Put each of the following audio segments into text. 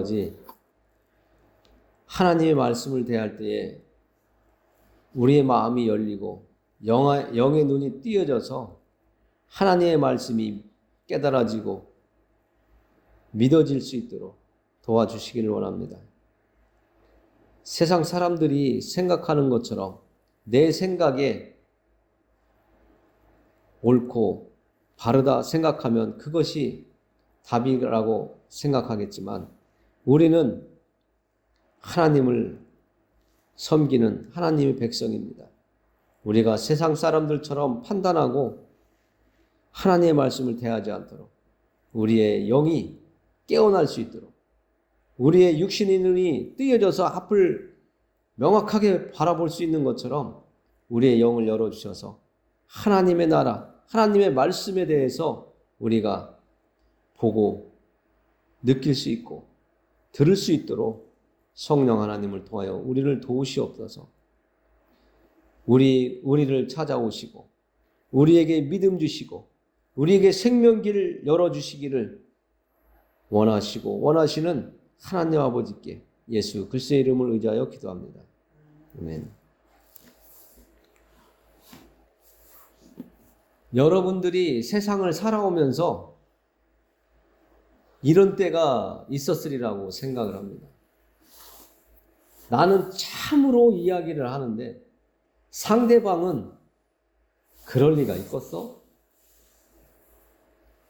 아버지, 하나님의 말씀을 대할 때에 우리의 마음이 열리고 영의 눈이 띄어져서 하나님의 말씀이 깨달아지고 믿어질 수 있도록 도와주시기를 원합니다. 세상 사람들이 생각하는 것처럼 내 생각에 옳고 바르다 생각하면 그것이 답이라고 생각하겠지만 우리는 하나님을 섬기는 하나님의 백성입니다. 우리가 세상 사람들처럼 판단하고 하나님의 말씀을 대하지 않도록 우리의 영이 깨어날 수 있도록 우리의 육신의 눈이 뜨여져서 앞을 명확하게 바라볼 수 있는 것처럼 우리의 영을 열어주셔서 하나님의 나라, 하나님의 말씀에 대해서 우리가 보고 느낄 수 있고 들을 수 있도록 성령 하나님을 통하여 우리를 도우시옵소서. 우리를 찾아오시고 우리에게 믿음 주시고 우리에게 생명길을 열어주시기를 원하시는 하나님 아버지께 예수 그리스도의 이름을 의지하여 기도합니다. 아멘. 여러분들이 세상을 살아오면서 이런 때가 있었으리라고 생각을 합니다. 나는 참으로 이야기를 하는데 상대방은 그럴 리가 있겠어?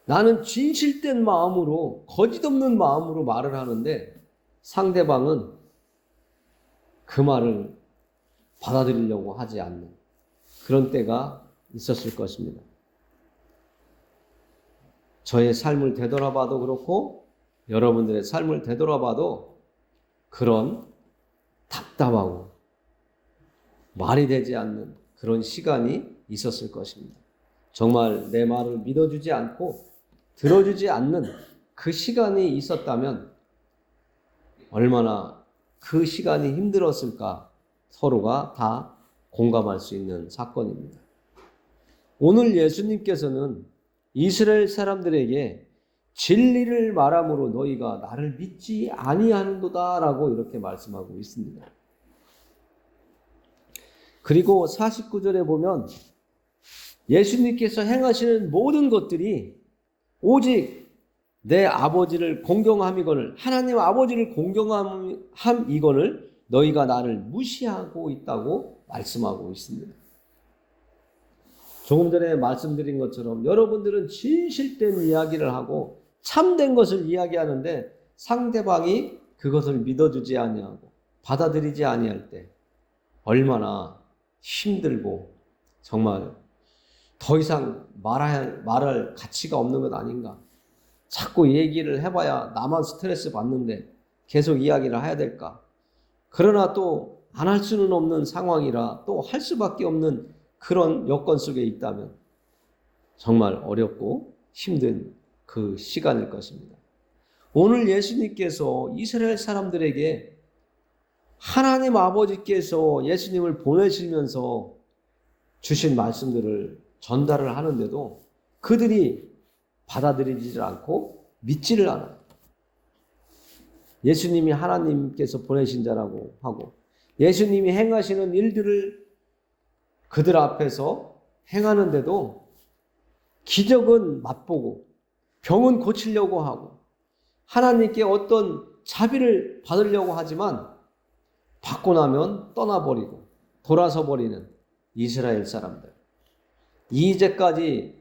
나는 진실된 마음으로 거짓 없는 마음으로 말을 하는데 상대방은 그 말을 받아들이려고 하지 않는 그런 때가 있었을 것입니다. 저의 삶을 되돌아봐도 그렇고 여러분들의 삶을 되돌아봐도 그런 답답하고 말이 되지 않는 그런 시간이 있었을 것입니다. 정말 내 말을 믿어주지 않고 들어주지 않는 그 시간이 있었다면 얼마나 그 시간이 힘들었을까 서로가 다 공감할 수 있는 사건입니다. 오늘 예수님께서는 이스라엘 사람들에게 진리를 말함으로 너희가 나를 믿지 아니하는도다 라고 이렇게 말씀하고 있습니다. 그리고 49절에 보면 예수님께서 행하시는 모든 것들이 오직 내 아버지를 공경함이거늘 하나님 아버지를 공경함이거늘 너희가 나를 무시하고 있다고 말씀하고 있습니다. 조금 전에 말씀드린 것처럼 여러분들은 진실된 이야기를 하고 참된 것을 이야기하는데 상대방이 그것을 믿어주지 아니하고 받아들이지 아니할 때 얼마나 힘들고 정말 더 이상 말할 가치가 없는 것 아닌가. 자꾸 얘기를 해봐야 나만 스트레스 받는데 계속 이야기를 해야 될까. 그러나 또 안 할 수는 없는 상황이라 또 할 수밖에 없는 그런 여건 속에 있다면 정말 어렵고 힘든 그 시간일 것입니다. 오늘 예수님께서 이스라엘 사람들에게 하나님 아버지께서 예수님을 보내시면서 주신 말씀들을 전달을 하는데도 그들이 받아들이지 않고 믿지를 않아요. 예수님이 하나님께서 보내신 자라고 하고 예수님이 행하시는 일들을 그들 앞에서 행하는데도 기적은 맛보고 병은 고치려고 하고 하나님께 어떤 자비를 받으려고 하지만 받고 나면 떠나버리고 돌아서 버리는 이스라엘 사람들. 이제까지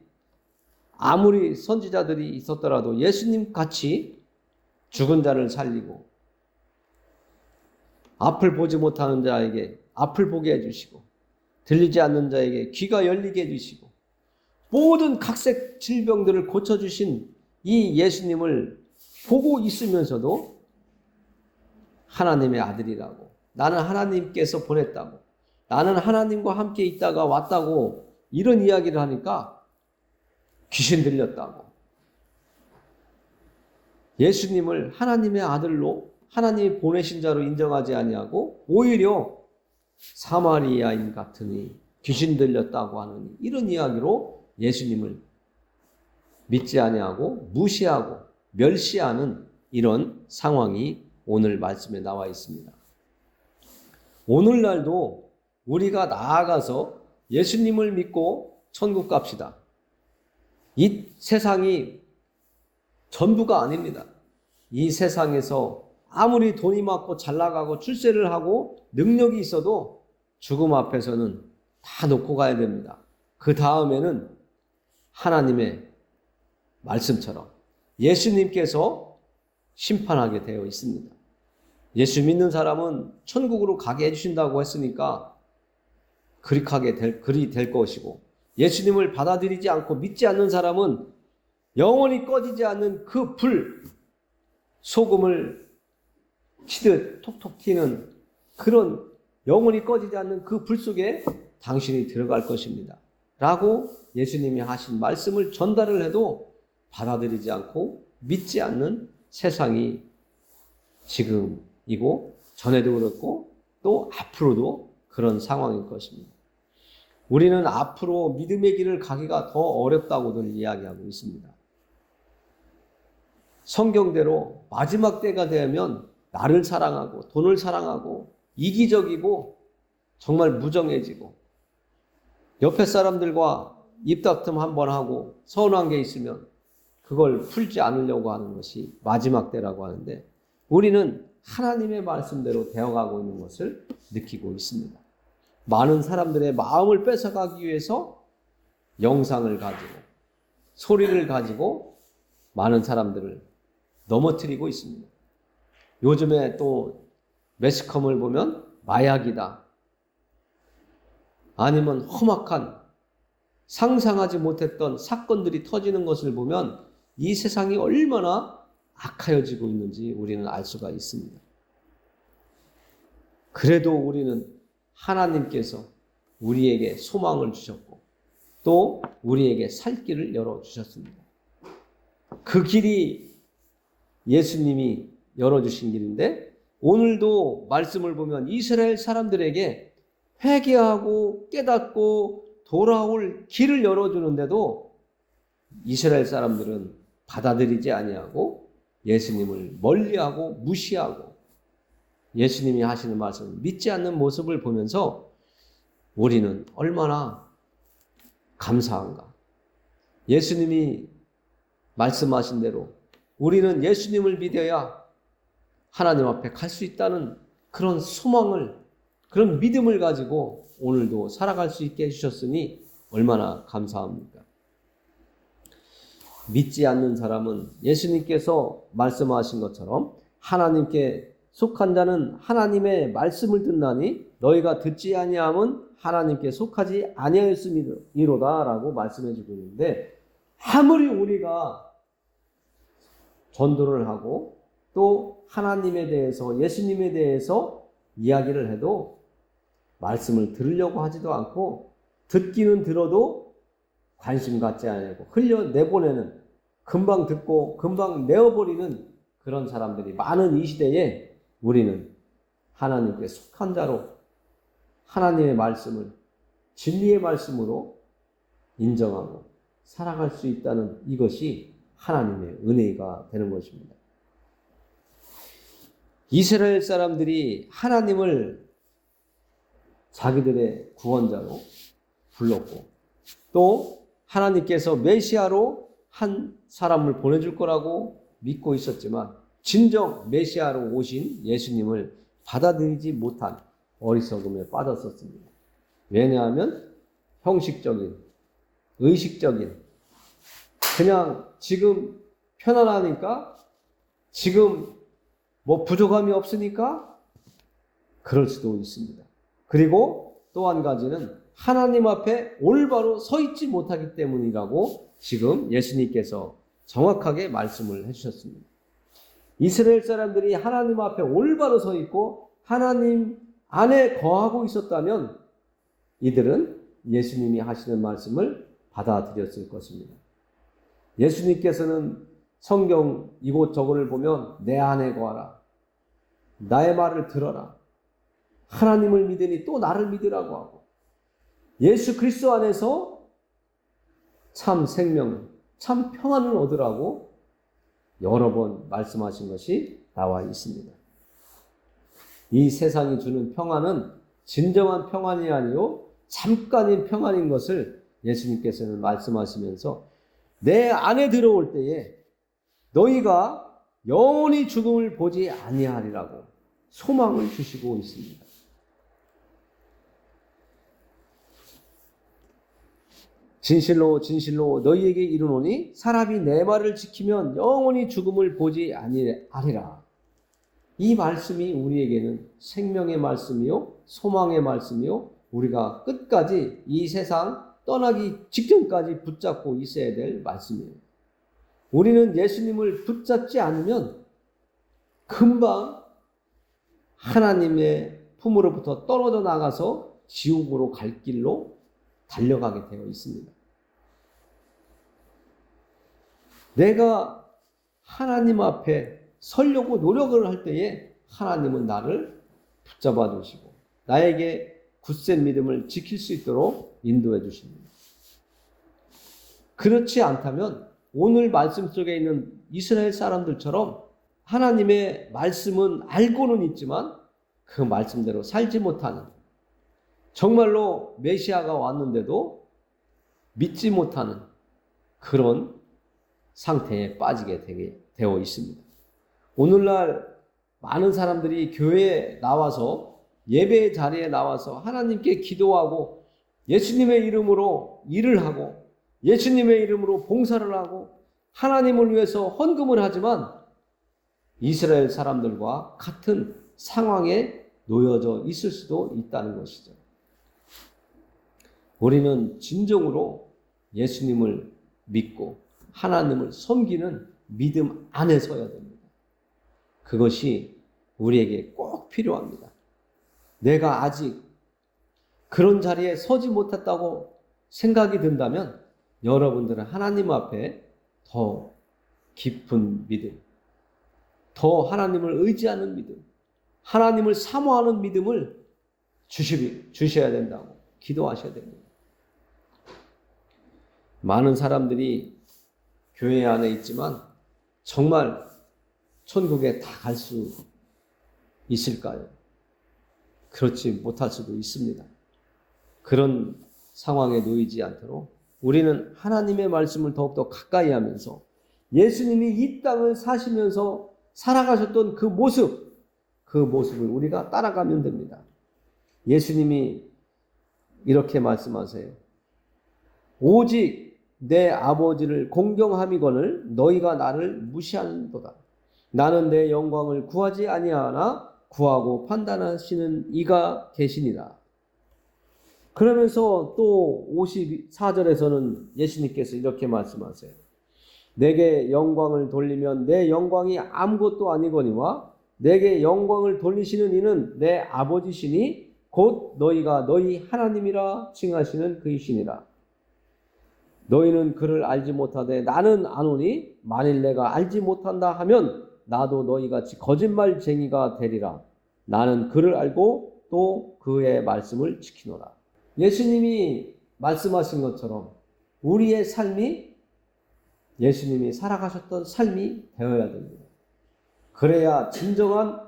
아무리 선지자들이 있었더라도 예수님 같이 죽은 자를 살리고 앞을 보지 못하는 자에게 앞을 보게 해주시고 들리지 않는 자에게 귀가 열리게 해주시고 모든 각색 질병들을 고쳐주신 이 예수님을 보고 있으면서도 하나님의 아들이라고 나는 하나님께서 보냈다고 나는 하나님과 함께 있다가 왔다고 이런 이야기를 하니까 귀신 들렸다고 예수님을 하나님의 아들로 하나님이 보내신 자로 인정하지 아니하고 오히려 사마리아인 같으니 귀신 들렸다고 하느니 이런 이야기로 예수님을 믿지 아니하고 무시하고 멸시하는 이런 상황이 오늘 말씀에 나와 있습니다. 오늘날도 우리가 나아가서 예수님을 믿고 천국 갑시다. 이 세상이 전부가 아닙니다. 이 세상에서 아무리 돈이 많고 잘 나가고 출세를 하고 능력이 있어도 죽음 앞에서는 다 놓고 가야 됩니다. 그 다음에는 하나님의 말씀처럼 예수님께서 심판하게 되어 있습니다. 예수 믿는 사람은 천국으로 가게 해주신다고 했으니까 그리 될 것이고, 예수님을 받아들이지 않고 믿지 않는 사람은 영원히 꺼지지 않는 그 불, 소금을 튀듯 톡톡 튀는 그런 영원히 꺼지지 않는 그 불 속에 당신이 들어갈 것입니다. 라고 예수님이 하신 말씀을 전달을 해도 받아들이지 않고 믿지 않는 세상이 지금이고, 전에도 그렇고 또 앞으로도 그런 상황일 것입니다. 우리는 앞으로 믿음의 길을 가기가 더 어렵다고들 이야기하고 있습니다. 성경대로 마지막 때가 되면 나를 사랑하고 돈을 사랑하고 이기적이고 정말 무정해지고 옆에 사람들과 입다툼 한번 하고 서운한 게 있으면 그걸 풀지 않으려고 하는 것이 마지막 때라고 하는데, 우리는 하나님의 말씀대로 되어가고 있는 것을 느끼고 있습니다. 많은 사람들의 마음을 뺏어가기 위해서 영상을 가지고 소리를 가지고 많은 사람들을 넘어뜨리고 있습니다. 요즘에 또 매스컴을 보면 마약이다, 아니면 험악한 상상하지 못했던 사건들이 터지는 것을 보면 이 세상이 얼마나 악하여지고 있는지 우리는 알 수가 있습니다. 그래도 우리는 하나님께서 우리에게 소망을 주셨고 또 우리에게 살 길을 열어주셨습니다. 그 길이 예수님이 열어주신 길인데, 오늘도 말씀을 보면 이스라엘 사람들에게 회개하고 깨닫고 돌아올 길을 열어주는데도 이스라엘 사람들은 받아들이지 아니하고 예수님을 멀리하고 무시하고 예수님이 하시는 말씀을 믿지 않는 모습을 보면서 우리는 얼마나 감사한가. 예수님이 말씀하신 대로 우리는 예수님을 믿어야 하나님 앞에 갈 수 있다는 그런 소망을, 그런 믿음을 가지고 오늘도 살아갈 수 있게 해주셨으니 얼마나 감사합니까? 믿지 않는 사람은 예수님께서 말씀하신 것처럼 하나님께 속한 자는 하나님의 말씀을 듣나니 너희가 듣지 아니함은 하나님께 속하지 아니하였음이로다 라고 말씀해 주고 있는데, 아무리 우리가 전도를 하고 또 하나님에 대해서 예수님에 대해서 이야기를 해도 말씀을 들으려고 하지도 않고 듣기는 들어도 관심 갖지 않고 흘려내보내는, 금방 듣고 금방 내어버리는 그런 사람들이 많은 이 시대에 우리는 하나님께 속한 자로 하나님의 말씀을 진리의 말씀으로 인정하고 살아갈 수 있다는 이것이 하나님의 은혜가 되는 것입니다. 이스라엘 사람들이 하나님을 자기들의 구원자로 불렀고 또 하나님께서 메시아로 한 사람을 보내줄 거라고 믿고 있었지만 진정 메시아로 오신 예수님을 받아들이지 못한 어리석음에 빠졌었습니다. 왜냐하면 형식적인, 의식적인, 그냥 지금 편안하니까, 지금 뭐 부족함이 없으니까 그럴 수도 있습니다. 그리고 또 한 가지는 하나님 앞에 올바로 서 있지 못하기 때문이라고 지금 예수님께서 정확하게 말씀을 해주셨습니다. 이스라엘 사람들이 하나님 앞에 올바로 서 있고 하나님 안에 거하고 있었다면 이들은 예수님이 하시는 말씀을 받아들였을 것입니다. 예수님께서는 성경 이곳저곳을 보면 내 안에 거하라, 나의 말을 들어라, 하나님을 믿으니 또 나를 믿으라고 하고 예수 그리스도 안에서 참 생명, 참 평안을 얻으라고 여러 번 말씀하신 것이 나와 있습니다. 이 세상이 주는 평안은 진정한 평안이 아니요 잠깐의 평안인 것을 예수님께서는 말씀하시면서 내 안에 들어올 때에 너희가 영원히 죽음을 보지 아니하리라고 소망을 주시고 있습니다. 진실로 진실로 너희에게 이르노니 사람이 내 말을 지키면 영원히 죽음을 보지 아니하리라. 이 말씀이 우리에게는 생명의 말씀이요 소망의 말씀이요 우리가 끝까지 이 세상 떠나기 직전까지 붙잡고 있어야 될 말씀이에요. 우리는 예수님을 붙잡지 않으면 금방 하나님의 품으로부터 떨어져 나가서 지옥으로 갈 길로 달려가게 되어 있습니다. 내가 하나님 앞에 서려고 노력을 할 때에 하나님은 나를 붙잡아 주시고 나에게 굳센 믿음을 지킬 수 있도록 인도해 주십니다. 그렇지 않다면 오늘 말씀 속에 있는 이스라엘 사람들처럼 하나님의 말씀은 알고는 있지만 그 말씀대로 살지 못하는, 정말로 메시아가 왔는데도 믿지 못하는 그런 상태에 빠지게 되어 있습니다. 오늘날 많은 사람들이 교회에 나와서 예배 자리에 나와서 하나님께 기도하고 예수님의 이름으로 일을 하고 예수님의 이름으로 봉사를 하고 하나님을 위해서 헌금을 하지만 이스라엘 사람들과 같은 상황에 놓여져 있을 수도 있다는 것이죠. 우리는 진정으로 예수님을 믿고 하나님을 섬기는 믿음 안에 서야 됩니다. 그것이 우리에게 꼭 필요합니다. 내가 아직 그런 자리에 서지 못했다고 생각이 든다면 여러분들은 하나님 앞에 더 깊은 믿음, 더 하나님을 의지하는 믿음, 하나님을 사모하는 믿음을 주셔야 된다고 기도하셔야 됩니다. 많은 사람들이 교회 안에 있지만 정말 천국에 다 갈 수 있을까요? 그렇지 못할 수도 있습니다. 그런 상황에 놓이지 않도록 우리는 하나님의 말씀을 더욱더 가까이 하면서 예수님이 이 땅을 사시면서 살아가셨던 그 모습을 우리가 따라가면 됩니다. 예수님이 이렇게 말씀하세요. 오직 내 아버지를 공경함이거늘 너희가 나를 무시하는도다. 나는 내 영광을 구하지 아니하나 구하고 판단하시는 이가 계시니라. 그러면서 또 54절에서는 예수님께서 이렇게 말씀하세요. 내게 영광을 돌리면 내 영광이 아무것도 아니거니와 내게 영광을 돌리시는 이는 내 아버지시니 곧 너희가 너희 하나님이라 칭하시는 그이시니라. 너희는 그를 알지 못하되 나는 아노니 만일 내가 알지 못한다 하면 나도 너희같이 거짓말쟁이가 되리라. 나는 그를 알고 또 그의 말씀을 지키노라. 예수님이 말씀하신 것처럼 우리의 삶이 예수님이 살아가셨던 삶이 되어야 됩니다. 그래야 진정한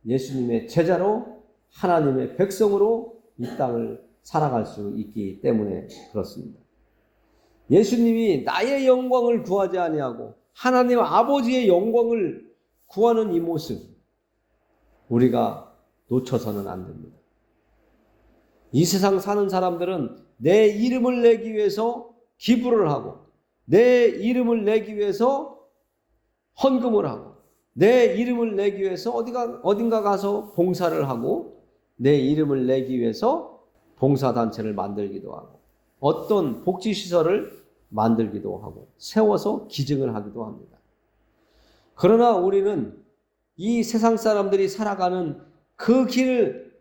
예수님의 제자로 하나님의 백성으로 이 땅을 살아갈 수 있기 때문에 그렇습니다. 예수님이 나의 영광을 구하지 아니하고 하나님 아버지의 영광을 구하는 이 모습 우리가 놓쳐서는 안 됩니다. 이 세상 사는 사람들은 내 이름을 내기 위해서 기부를 하고 내 이름을 내기 위해서 헌금을 하고 내 이름을 내기 위해서 어딘가 가서 봉사를 하고 내 이름을 내기 위해서 봉사단체를 만들기도 하고 어떤 복지시설을 만들기도 하고 세워서 기증을 하기도 합니다. 그러나 우리는 이 세상 사람들이 살아가는 그 길을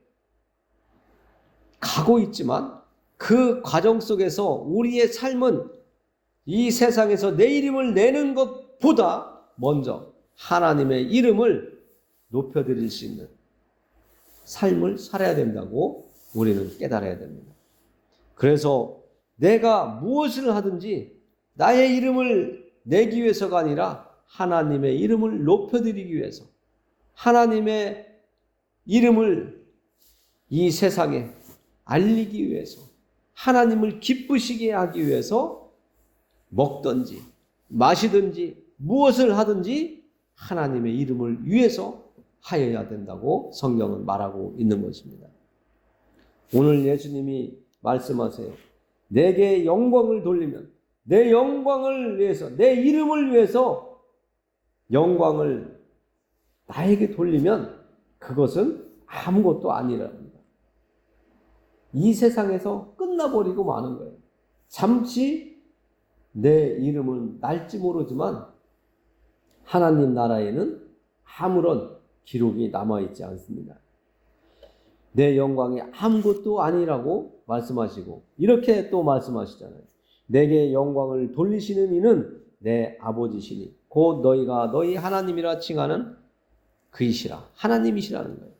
가고 있지만 그 과정 속에서 우리의 삶은 이 세상에서 내 이름을 내는 것보다 먼저 하나님의 이름을 높여드릴 수 있는 삶을 살아야 된다고 우리는 깨달아야 됩니다. 그래서 내가 무엇을 하든지 나의 이름을 내기 위해서가 아니라 하나님의 이름을 높여드리기 위해서 하나님의 이름을 이 세상에 알리기 위해서, 하나님을 기쁘시게 하기 위해서 먹든지 마시든지 무엇을 하든지 하나님의 이름을 위해서 하여야 된다고 성경은 말하고 있는 것입니다. 오늘 예수님이 말씀하세요. 내게 영광을 돌리면, 내 영광을 위해서, 내 이름을 위해서 영광을 나에게 돌리면 그것은 아무것도 아니랍니다. 이 세상에서 끝나버리고 마는 거예요. 잠시 내 이름은 날지 모르지만 하나님 나라에는 아무런 기록이 남아있지 않습니다. 내 영광이 아무것도 아니라고 말씀하시고 이렇게 또 말씀하시잖아요. 내게 영광을 돌리시는 이는 내 아버지시니 곧 너희가 너희 하나님이라 칭하는 그이시라. 하나님이시라는 거예요.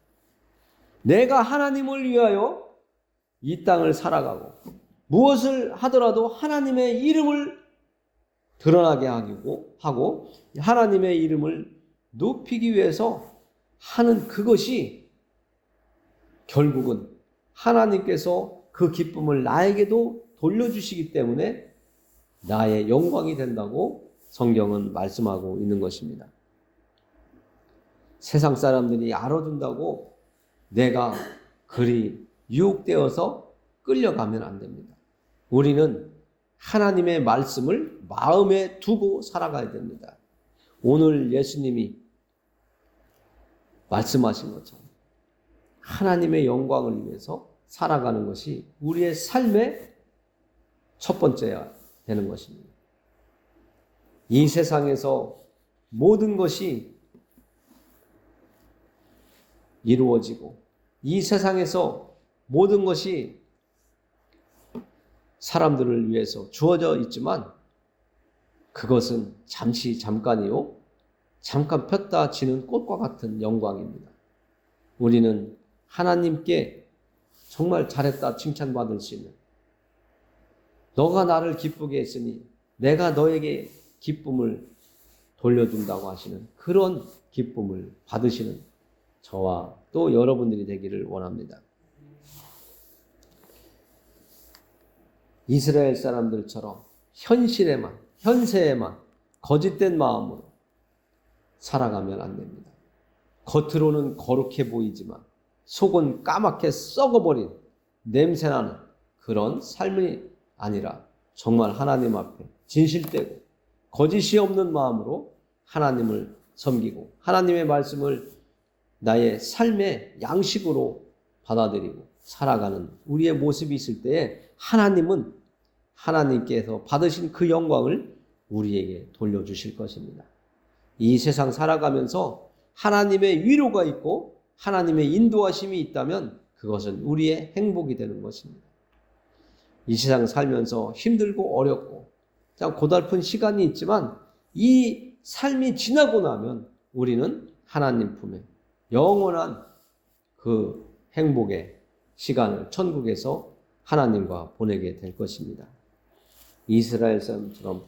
내가 하나님을 위하여 이 땅을 살아가고 무엇을 하더라도 하나님의 이름을 드러나게 하고 하나님의 이름을 높이기 위해서 하는 그것이 결국은 하나님께서 그 기쁨을 나에게도 돌려주시기 때문에 나의 영광이 된다고 성경은 말씀하고 있는 것입니다. 세상 사람들이 알아준다고 내가 그리 유혹되어서 끌려가면 안 됩니다. 우리는 하나님의 말씀을 마음에 두고 살아가야 됩니다. 오늘 예수님이 말씀하신 것처럼 하나님의 영광을 위해서 살아가는 것이 우리의 삶의 첫 번째야 되는 것입니다. 이 세상에서 모든 것이 이루어지고 이 세상에서 모든 것이 사람들을 위해서 주어져 있지만 그것은 잠깐이요. 잠깐 폈다 지는 꽃과 같은 영광입니다. 우리는 하나님께 정말 잘했다 칭찬받을 수 있는, 너가 나를 기쁘게 했으니 내가 너에게 기쁨을 돌려준다고 하시는 그런 기쁨을 받으시는 저와 또 여러분들이 되기를 원합니다. 이스라엘 사람들처럼 현세에만 거짓된 마음으로 살아가면 안 됩니다. 겉으로는 거룩해 보이지만 속은 까맣게 썩어버린 냄새나는 그런 삶이 아니라 정말 하나님 앞에 진실되고 거짓이 없는 마음으로 하나님을 섬기고 하나님의 말씀을 나의 삶의 양식으로 받아들이고 살아가는 우리의 모습이 있을 때에 하나님은 하나님께서 받으신 그 영광을 우리에게 돌려주실 것입니다. 이 세상 살아가면서 하나님의 위로가 있고 하나님의 인도하심이 있다면 그것은 우리의 행복이 되는 것입니다. 이 세상 살면서 힘들고 어렵고 고달픈 시간이 있지만 이 삶이 지나고 나면 우리는 하나님 품에 영원한 그 행복의 시간을 천국에서 하나님과 보내게 될 것입니다. 이스라엘 사람처럼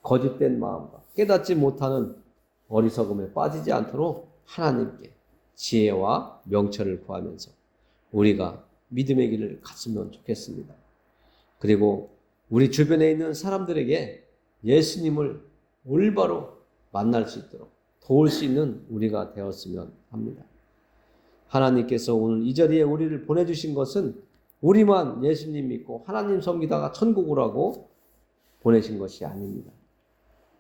거짓된 마음과 깨닫지 못하는 어리석음에 빠지지 않도록 하나님께 지혜와 명철을 구하면서 우리가 믿음의 길을 갔으면 좋겠습니다. 그리고 우리 주변에 있는 사람들에게 예수님을 올바로 만날 수 있도록 도울 수 있는 우리가 되었으면 합니다. 하나님께서 오늘 이 자리에 우리를 보내주신 것은 우리만 예수님 믿고 하나님 섬기다가 천국을 하고 보내신 것이 아닙니다.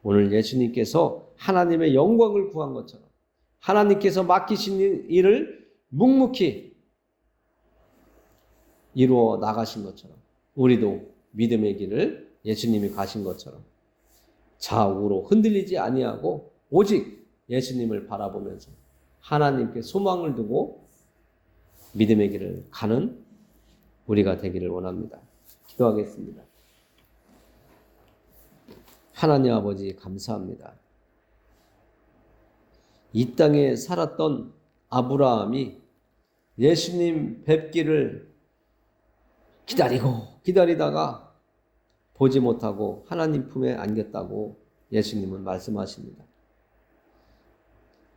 오늘 예수님께서 하나님의 영광을 구한 것처럼 하나님께서 맡기신 일을 묵묵히 이루어 나가신 것처럼 우리도 믿음의 길을 예수님이 가신 것처럼 좌우로 흔들리지 아니하고 오직 예수님을 바라보면서 하나님께 소망을 두고 믿음의 길을 가는 우리가 되기를 원합니다. 기도하겠습니다. 하나님 아버지 감사합니다. 이 땅에 살았던 아브라함이 예수님 뵙기를 기다리다가 보지 못하고 하나님 품에 안겼다고 예수님은 말씀하십니다.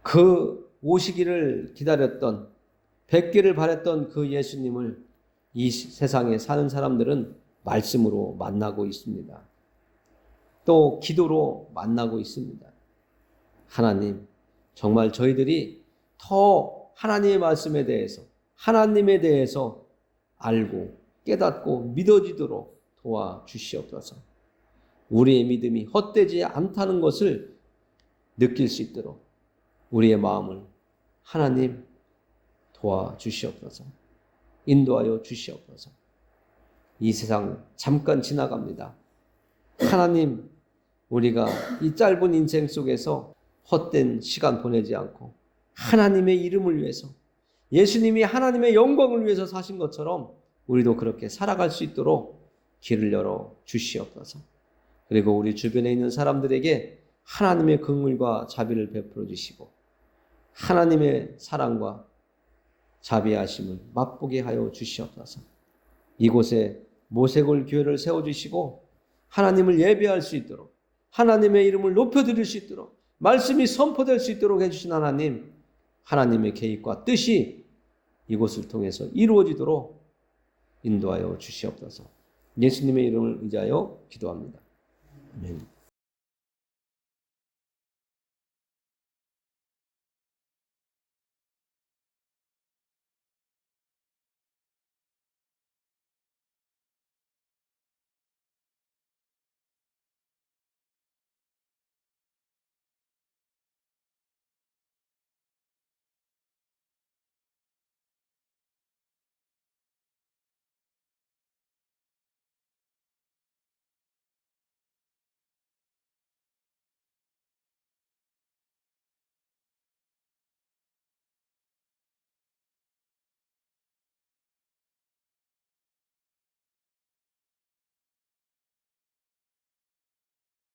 그 오시기를 기다렸던 뵙기를 바랬던 그 예수님을 이 세상에 사는 사람들은 말씀으로 만나고 있습니다. 또 기도로 만나고 있습니다. 하나님, 정말 저희들이 더 하나님의 말씀에 대해서, 하나님에 대해서 알고 깨닫고 믿어지도록 도와주시옵소서. 우리의 믿음이 헛되지 않다는 것을 느낄 수 있도록 우리의 마음을 하나님 도와주시옵소서. 인도하여 주시옵소서. 이 세상 잠깐 지나갑니다. 하나님, 우리가 이 짧은 인생 속에서 헛된 시간 보내지 않고 하나님의 이름을 위해서, 예수님이 하나님의 영광을 위해서 사신 것처럼 우리도 그렇게 살아갈 수 있도록 길을 열어 주시옵소서. 그리고 우리 주변에 있는 사람들에게 하나님의 긍휼과 자비를 베풀어 주시고 하나님의 사랑과 자비하심을 맛보게 하여 주시옵소서. 이곳에 모세골 교회를 세워주시고 하나님을 예배할 수 있도록, 하나님의 이름을 높여드릴 수 있도록, 말씀이 선포될 수 있도록 해주신 하나님, 하나님의 계획과 뜻이 이곳을 통해서 이루어지도록 인도하여 주시옵소서. 예수님의 이름을 의지하여 기도합니다. 아멘.